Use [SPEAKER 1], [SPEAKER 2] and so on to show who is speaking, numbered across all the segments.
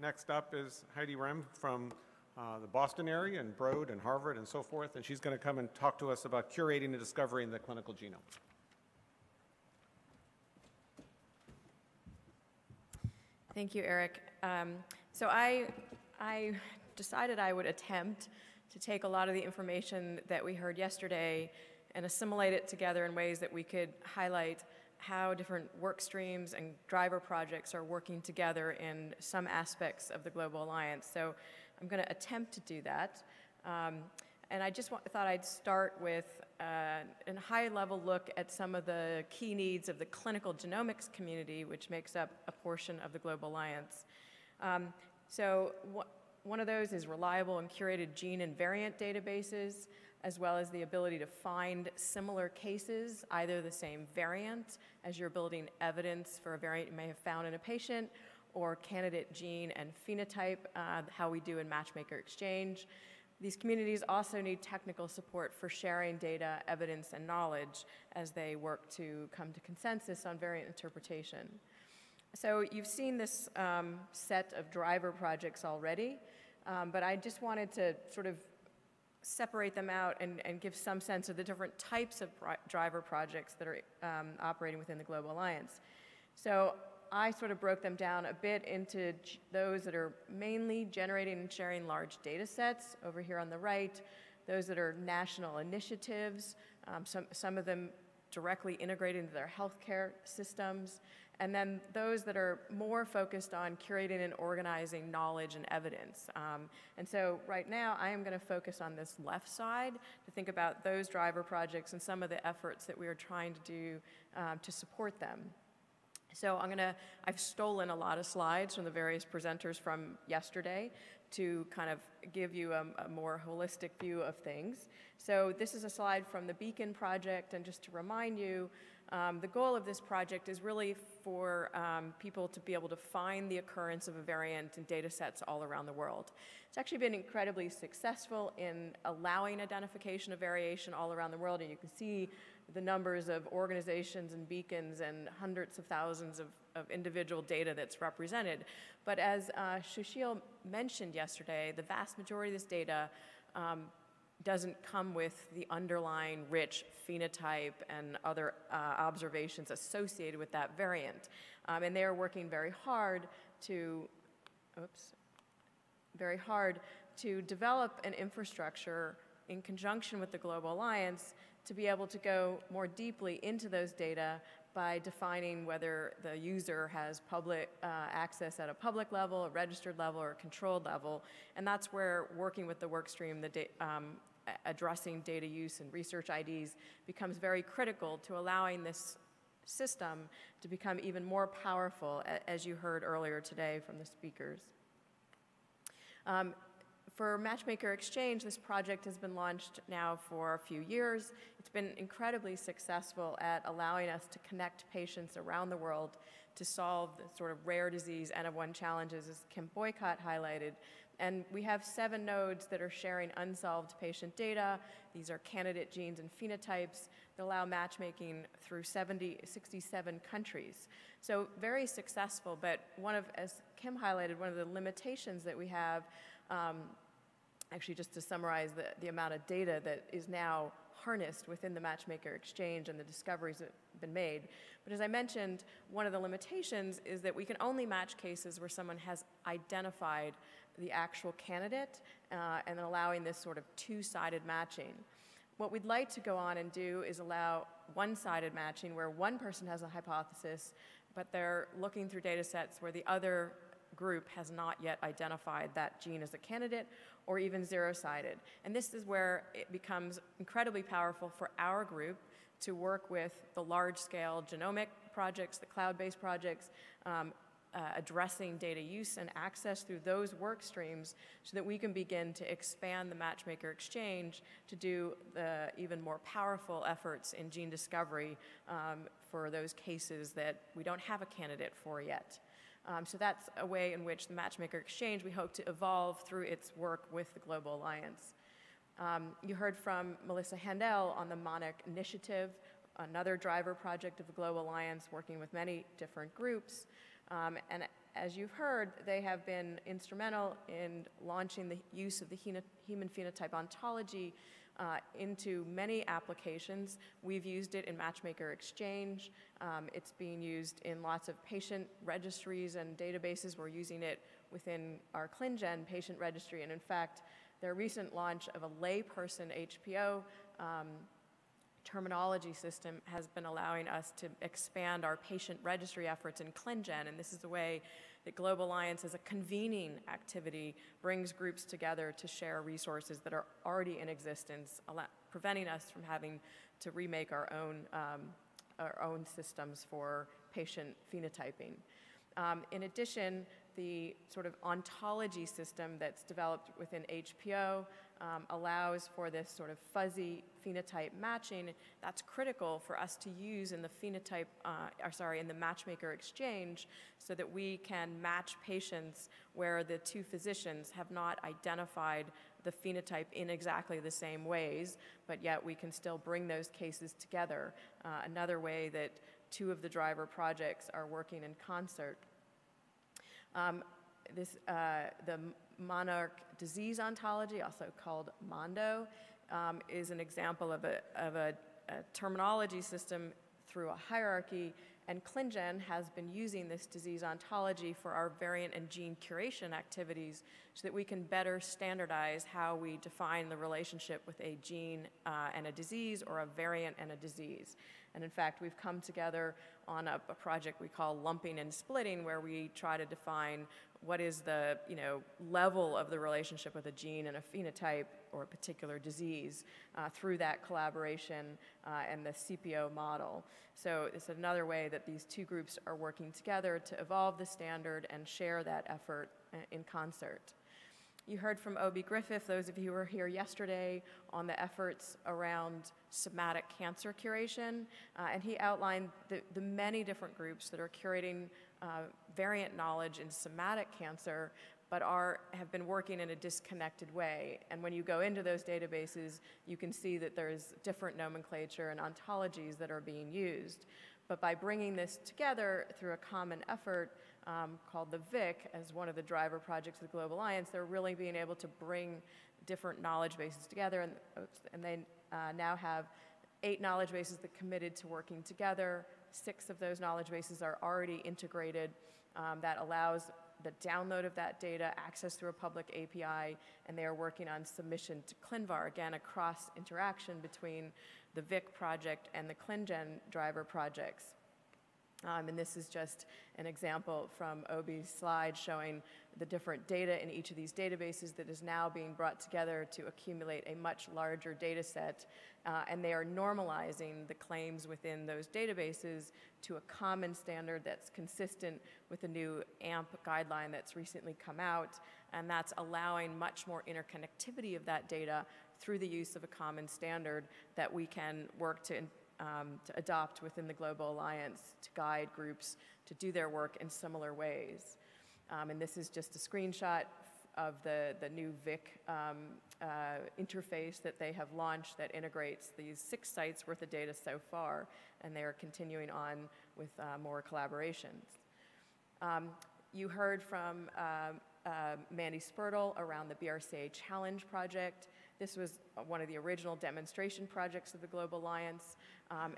[SPEAKER 1] next up is Heidi Rehm from the Boston area and Broad and Harvard and so forth, and she's going to come and talk to us about curating and discovering the clinical genome.
[SPEAKER 2] Thank you, Eric. So I decided I would attempt to take a lot of the information that we heard yesterday and assimilate it together in ways that we could highlight how different work streams and driver projects are working together in some aspects of the Global Alliance. So I'm going to attempt to do that. And I just thought I'd start with a high-level look at some of the key needs of the clinical genomics community, which makes up a portion of the Global Alliance. One of those is reliable and curated gene and variant databases, as well as the ability to find similar cases, either the same variant as you're building evidence for a variant you may have found in a patient, or candidate gene and phenotype, how we do in Matchmaker Exchange. These communities also need technical support for sharing data, evidence, and knowledge as they work to come to consensus on variant interpretation. So you've seen this set of driver projects already, but I just wanted to sort of separate them out and give some sense of the different types of driver projects that are operating within the Global Alliance. So I sort of broke them down a bit into those that are mainly generating and sharing large data sets over here on the right, those that are national initiatives, some of them directly integrated into their healthcare systems, and then those that are more focused on curating and organizing knowledge and evidence. And so right now I am going to focus on this left side to think about those driver projects and some of the efforts that we are trying to do to support them. So I've stolen a lot of slides from the various presenters from yesterday to kind of give you a more holistic view of things. So this is a slide from the Beacon project, and just to remind you, the goal of this project is really for people to be able to find the occurrence of a variant in data sets all around the world. It's actually been incredibly successful in allowing identification of variation all around the world, and you can see the numbers of organizations and beacons and hundreds of thousands of individual data that's represented. But as Sushil mentioned yesterday, the vast majority of this data doesn't come with the underlying rich phenotype and other observations associated with that variant. And they are working very hard to develop an infrastructure in conjunction with the Global Alliance to be able to go more deeply into those data by defining whether the user has public access at a public level, a registered level, or a controlled level. And that's where working with the work stream, addressing data use and research IDs becomes very critical to allowing this system to become even more powerful, as you heard earlier today from the speakers. For Matchmaker Exchange, this project has been launched now for a few years. It's been incredibly successful at allowing us to connect patients around the world to solve the sort of rare disease N-of-1 challenges, as Kim Boycott highlighted. And we have 7 nodes that are sharing unsolved patient data. These are candidate genes and phenotypes that allow matchmaking through 67 countries. So very successful, but as Kim highlighted, one of the limitations that we have, actually just to summarize the amount of data that is now harnessed within the Matchmaker Exchange and the discoveries that have been made. But as I mentioned, one of the limitations is that we can only match cases where someone has identified the actual candidate and allowing this sort of two-sided matching. What we'd like to go on and do is allow one-sided matching where one person has a hypothesis, but they're looking through data sets where the other group has not yet identified that gene as a candidate, or even zero-sided. And this is where it becomes incredibly powerful for our group to work with the large-scale genomic projects, the cloud-based projects, addressing data use and access through those work streams so that we can begin to expand the Matchmaker Exchange to do the even more powerful efforts in gene discovery for those cases that we don't have a candidate for yet. So that's a way in which the Matchmaker Exchange we hope to evolve through its work with the Global Alliance. You heard from Melissa Handel on the MONIC initiative another driver project of the Global Alliance, working with many different groups. And as you've heard, they have been instrumental in launching the use of the human phenotype ontology into many applications. We've used it in Matchmaker Exchange. It's being used in lots of patient registries and databases. We're using it within our KlingenN patient registry. And in fact, their recent launch of a layperson HPO terminology system has been allowing us to expand our patient registry efforts in KlingenN, and this is the way that Global Alliance as a convening activity brings groups together to share resources that are already in existence, preventing us from having to remake our own systems for patient phenotyping. In addition, the sort of ontology system that's developed within HPO allows for this sort of fuzzy phenotype matching that's critical for us to use in the in the Matchmaker Exchange, so that we can match patients where the two physicians have not identified the phenotype in exactly the same ways, but yet we can still bring those cases together. Another way that two of the driver projects are working in concert. The monarch disease ontology, also called Mondo, is an example of a terminology system through a hierarchy, and KlingenN has been using this disease ontology for our variant and gene curation activities so that we can better standardize how we define the relationship with a gene and a disease, or a variant and a disease. And in fact, we've come together on a project we call lumping and splitting, where we try to define what is the level of the relationship with a gene and a phenotype or a particular disease through that collaboration and the CPO model. So it's another way that these two groups are working together to evolve the standard and share that effort in concert. You heard from Obi Griffith, those of you who were here yesterday, on the efforts around somatic cancer curation, and he outlined the many different groups that are curating variant knowledge in somatic cancer, but have been working in a disconnected way. And when you go into those databases, you can see that there's different nomenclature and ontologies that are being used. But by bringing this together through a common effort called the VIC as one of the driver projects of the Global Alliance, they're really being able to bring different knowledge bases together, and they now have 8 knowledge bases that committed to working together. 6 of those knowledge bases are already integrated. That allows the download of that data, access through a public API, and they are working on submission to ClinVar, again, a cross interaction between the VIC project and the KlingenN driver projects. And this is just an example from Obi's slide showing the different data in each of these databases that is now being brought together to accumulate a much larger data set. And they are normalizing the claims within those databases to a common standard that's consistent with the new AMP guideline that's recently come out. And that's allowing much more interconnectivity of that data through the use of a common standard that we can work to adopt within the Global Alliance to guide groups to do their work in similar ways. And this is just a screenshot of the new VIC interface that they have launched that integrates these 6 sites worth of data so far, and they are continuing on with more collaborations. You heard from Mandy Spurtle around the BRCA Challenge project. This was one of the original demonstration projects of the Global Alliance,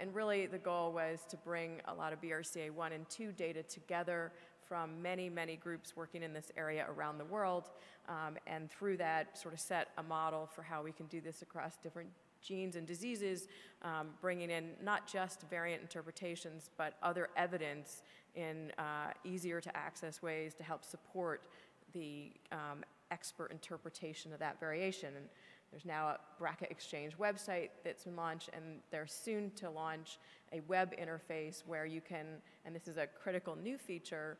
[SPEAKER 2] and really the goal was to bring a lot of BRCA1 and 2 data together from many, many groups working in this area around the world, and through that sort of set a model for how we can do this across different genes and diseases, bringing in not just variant interpretations, but other evidence in easier to access ways to help support the expert interpretation of that variation. And there's now a BRAC Exchange website that's been launched, and they're soon to launch a web interface where you can, and this is a critical new feature,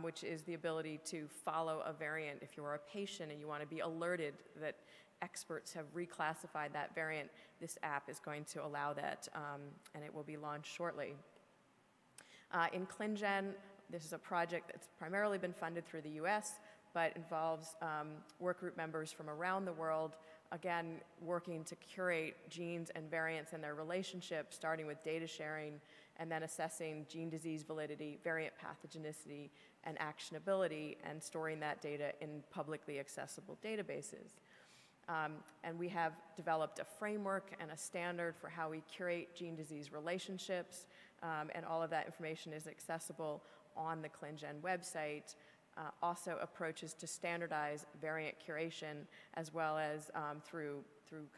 [SPEAKER 2] which is the ability to follow a variant. If you're a patient and you want to be alerted that experts have reclassified that variant, this app is going to allow that, and it will be launched shortly. In KlingenN, this is a project that's primarily been funded through the US, but involves work group members from around the world again, working to curate genes and variants and their relationship, starting with data sharing and then assessing gene disease validity, variant pathogenicity, and actionability, and storing that data in publicly accessible databases. And we have developed a framework and a standard for how we curate gene disease relationships, and all of that information is accessible on the KlingenN website. Also approaches to standardize variant curation, as well as through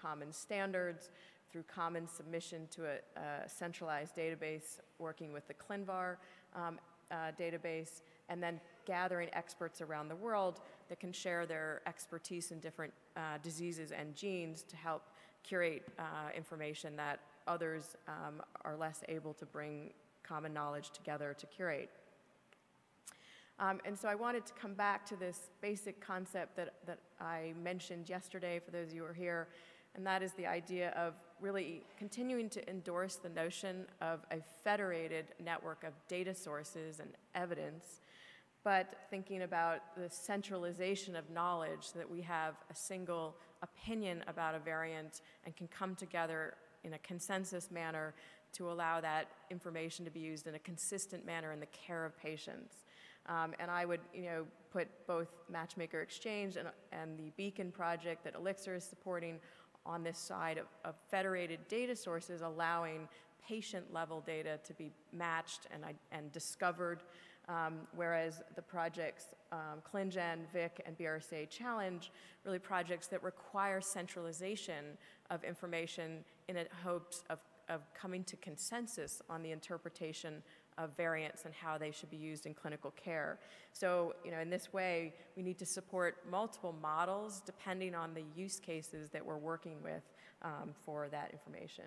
[SPEAKER 2] common standards, through common submission to a centralized database, working with the ClinVar database, and then gathering experts around the world that can share their expertise in different diseases and genes to help curate information that others are less able to bring common knowledge together to curate. And so I wanted to come back to this basic concept that I mentioned yesterday for those of you who are here, and that is the idea of really continuing to endorse the notion of a federated network of data sources and evidence, but thinking about the centralization of knowledge so that we have a single opinion about a variant and can come together in a consensus manner to allow that information to be used in a consistent manner in the care of patients. And I would, put both Matchmaker Exchange and the Beacon project that Elixir is supporting on this side of federated data sources, allowing patient-level data to be matched and discovered, whereas the projects KlingenN, VIC, and BRCA Challenge, really projects that require centralization of information in hopes of coming to consensus on the interpretation of variants and how they should be used in clinical care. So, in this way, we need to support multiple models depending on the use cases that we're working with for that information.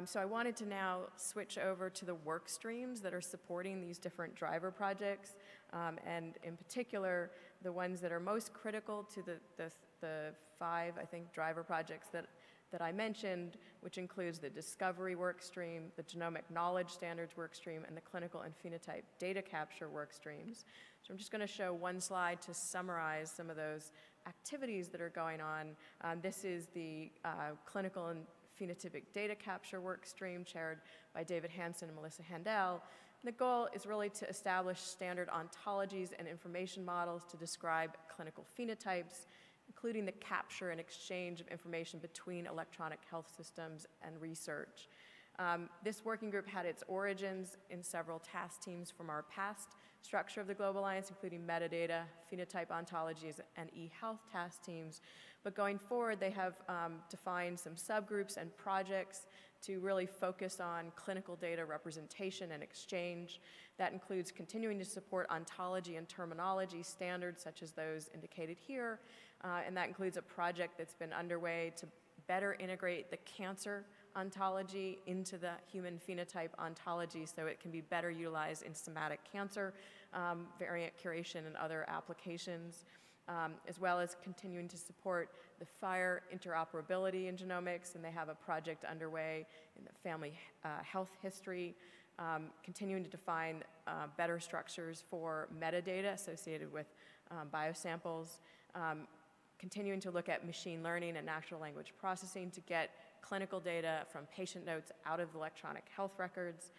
[SPEAKER 2] So I wanted to now switch over to the work streams that are supporting these different driver projects, and in particular, the ones that are most critical to the 5, I think, driver projects that I mentioned, which includes the discovery work stream, the genomic knowledge standards work stream, and the clinical and phenotype data capture work streams. So I'm just going to show one slide to summarize some of those activities that are going on. This is the clinical and phenotypic data capture work stream chaired by David Hansen and Melissa Handel. And the goal is really to establish standard ontologies and information models to describe clinical phenotypes, including the capture and exchange of information between electronic health systems and research. This working group had its origins in several task teams from our past structure of the Global Alliance, including metadata, phenotype ontologies, and e-health task teams. But going forward, they have defined some subgroups and projects to really focus on clinical data representation and exchange. That includes continuing to support ontology and terminology standards such as those indicated here, and that includes a project that's been underway to better integrate the cancer ontology into the human phenotype ontology so it can be better utilized in somatic cancer, variant curation, and other applications, as well as continuing to support the FHIR interoperability in genomics, and they have a project underway in the family health history, continuing to define better structures for metadata associated with biosamples, continuing to look at machine learning and natural language processing to get clinical data from patient notes out of electronic health records,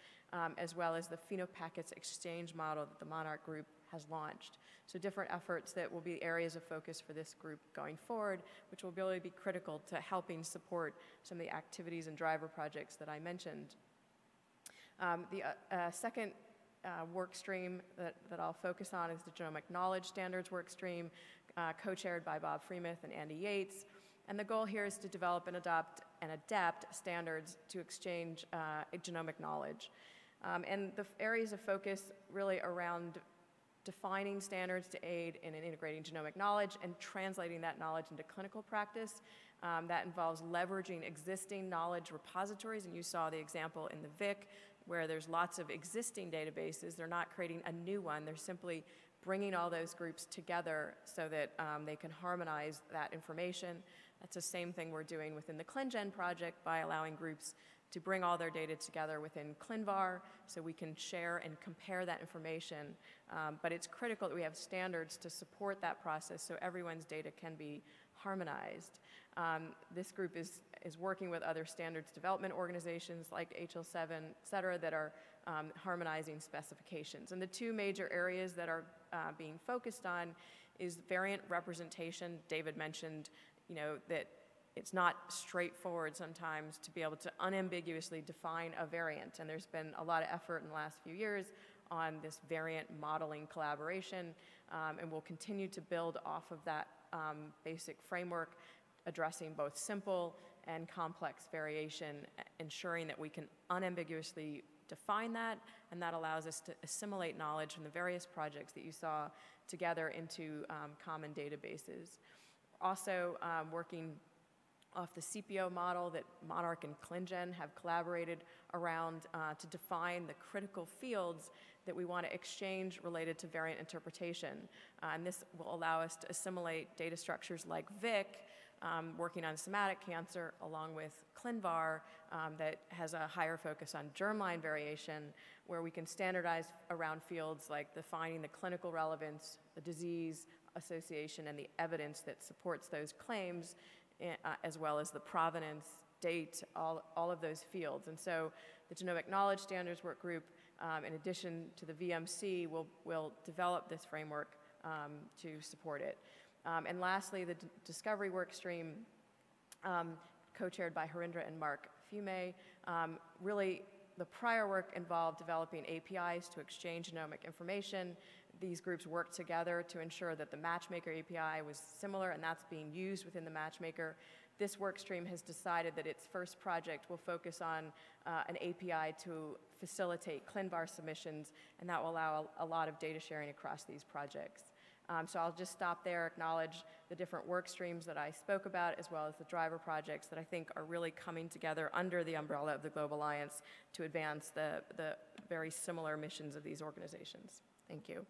[SPEAKER 2] as well as the Phenopackets exchange model that the Monarch Group has launched. So different efforts that will be areas of focus for this group going forward, which will really be critical to helping support some of the activities and driver projects that I mentioned. The second work stream that I'll focus on is the genomic knowledge standards work stream, co-chaired by Bob Freemuth and Andy Yates. And the goal here is to develop and adopt and adapt standards to exchange genomic knowledge. And the areas of focus really around defining standards to aid in integrating genomic knowledge and translating that knowledge into clinical practice. That involves leveraging existing knowledge repositories, and you saw the example in the VIC where there's lots of existing databases. They're not creating a new one. They're simply bringing all those groups together so that they can harmonize that information. That's the same thing we're doing within the KlingenN project by allowing groups to bring all their data together within ClinVar so we can share and compare that information. But it's critical that we have standards to support that process so everyone's data can be harmonized. This group is working with other standards development organizations like HL7, et cetera, that are harmonizing specifications. And the two major areas that are being focused on is variant representation. David mentioned, that it's not straightforward sometimes to be able to unambiguously define a variant. And there's been a lot of effort in the last few years on this variant modeling collaboration, and we'll continue to build off of that basic framework, addressing both simple and complex variation, ensuring that we can unambiguously define that, and that allows us to assimilate knowledge from the various projects that you saw together into common databases. Also working off the CPO model that Monarch and KlingenN have collaborated around to define the critical fields that we want to exchange related to variant interpretation. And this will allow us to assimilate data structures like VIC, working on somatic cancer, along with ClinVar that has a higher focus on germline variation, where we can standardize around fields like defining the clinical relevance, the disease association, and the evidence that supports those claims, as well as the provenance, date, all of those fields. And so the Genomic Knowledge Standards Work Group, in addition to the VMC, will develop this framework to support it. And lastly, the discovery work stream, co-chaired by Harindra and Mark Fume, really the prior work involved developing APIs to exchange genomic information. These groups worked together to ensure that the Matchmaker API was similar, and that's being used within the Matchmaker. This work stream has decided that its first project will focus on an API to facilitate ClinVar submissions, and that will allow a lot of data sharing across these projects. So I'll just stop there, acknowledge the different work streams that I spoke about, as well as the driver projects that I think are really coming together under the umbrella of the Global Alliance to advance the very similar missions of these organizations. Thank you.